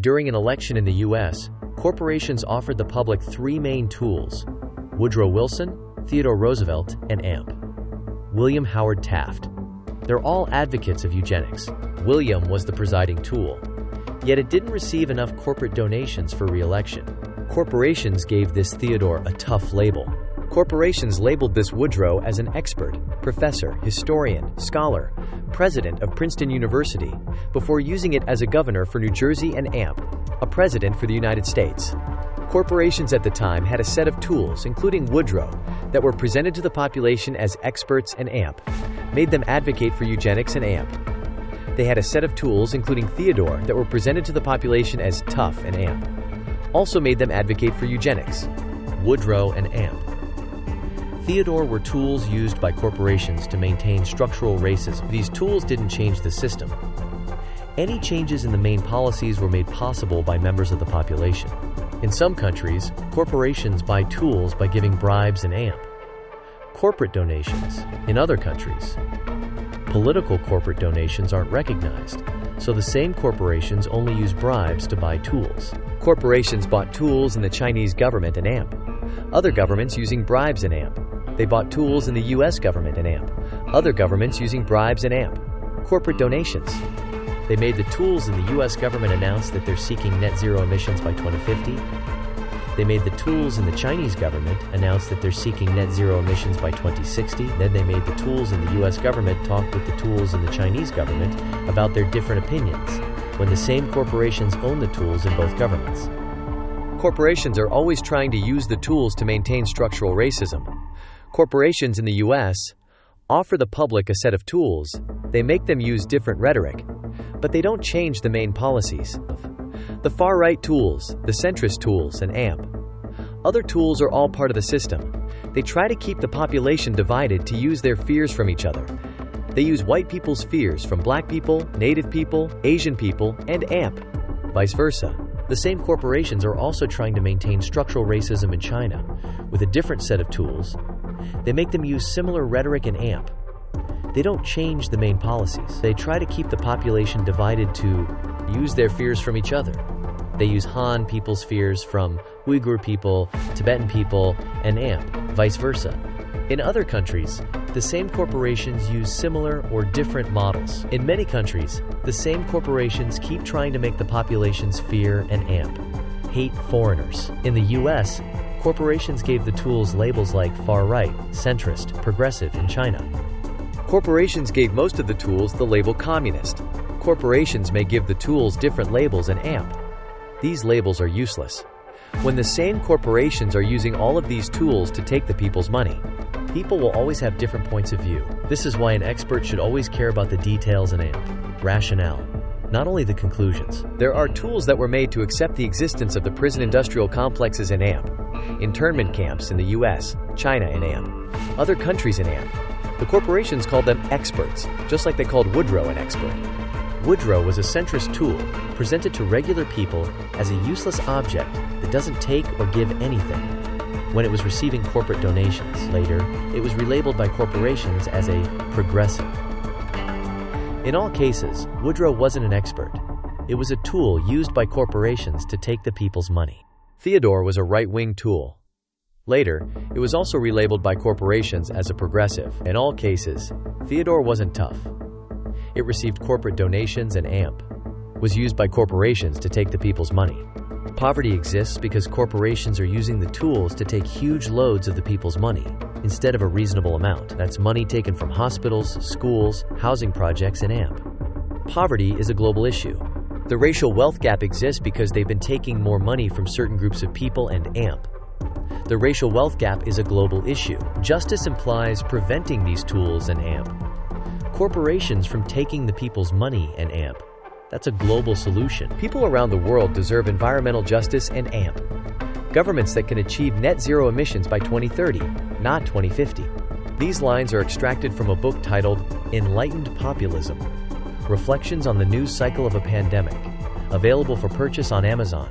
During an election in the U.S., corporations offered the public three main tools: Woodrow Wilson, Theodore Roosevelt, and AMP. William Howard Taft. They're all advocates of eugenics. William was the presiding tool, yet it didn't receive enough corporate donations for re-election. Corporations gave this Theodore a tough label. Corporations labeled this Woodrow as an expert, professor, historian, scholar, president of Princeton University, before using it as a governor for New Jersey and AMP, a president for the United States. Corporations at the time had a set of tools, including Woodrow, that were presented to the population as experts, and AMP made them advocate for eugenics and AMP. They had a set of tools, including Theodore, that were presented to the population as tough, and AMP also made them advocate for eugenics. Woodrow and AMP. Theodore were tools used by corporations to maintain structural racism. These tools didn't change the system. Any changes in the main policies were made possible by members of the population. In some countries, corporations buy tools by giving bribes and AMP. Corporate donations. In other countries, political corporate donations aren't recognized, so the same corporations only use bribes to buy tools. Corporations bought tools in the Chinese government and AMP. Other governments using bribes and AMP. They bought tools in the U.S. government and AMP. Other governments using bribes and AMP. Corporate donations. They made the tools in the U.S. government announce that they're seeking net zero emissions by 2050. They made the tools in the Chinese government announce that they're seeking net zero emissions by 2060. Then they made the tools in the U.S. government talk with the tools in the Chinese government about their different opinions, when the same corporations own the tools in both governments. Corporations are always trying to use the tools to maintain structural racism. Corporations in the U.S. offer the public a set of tools. They make them use different rhetoric, but they don't change the main policies. The far-right tools, the centrist tools, and AMP. Other tools are all part of the system. They try to keep the population divided to use their fears from each other. They use white people's fears from black people, native people, Asian people, and AMP. Vice versa. The same corporations are also trying to maintain structural racism in China with a different set of tools. They make them use similar rhetoric and AMP. They don't change the main policies. They try to keep the population divided to use their fears from each other. They use Han people's fears from Uyghur people, Tibetan people, and AMP, vice versa. In other countries, the same corporations use similar or different models. In many countries, the same corporations keep trying to make the population's fear and AMP hate foreigners. In the U.S., corporations gave the tools labels like far-right, centrist, progressive in China. Corporations gave most of the tools the label communist. Corporations may give the tools different labels and AMP. These labels are useless. When the same corporations are using all of these tools to take the people's money, people will always have different points of view. This is why an expert should always care about the details and AMP, rationale, not only the conclusions. There are tools that were made to accept the existence of the prison industrial complexes in AMP, internment camps in the US, China in AMP, other countries in AMP. The corporations called them experts, just like they called Woodrow an expert. Woodrow was a centrist tool presented to regular people as a useless object that doesn't take or give anything. When it was receiving corporate donations, later, it was relabeled by corporations as a progressive. In all cases, Woodrow wasn't an expert. It was a tool used by corporations to take the people's money. Theodore was a right-wing tool. Later, it was also relabeled by corporations as a progressive. In all cases, Theodore wasn't tough. It received corporate donations and AMP, was used by corporations to take the people's money. Poverty exists because corporations are using the tools to take huge loads of the people's money instead of a reasonable amount. That's money taken from hospitals, schools, housing projects, and AMP. Poverty is a global issue. The racial wealth gap exists because they've been taking more money from certain groups of people and AMP. The racial wealth gap is a global issue. Justice implies preventing these tools and AMP. Corporations from taking the people's money and AMP. That's a global solution. People around the world deserve environmental justice and AMP. Governments that can achieve net zero emissions by 2030, not 2050. These lines are extracted from a book titled Enlightened Populism: Reflections on the News Cycle of a Pandemic, available for purchase on Amazon.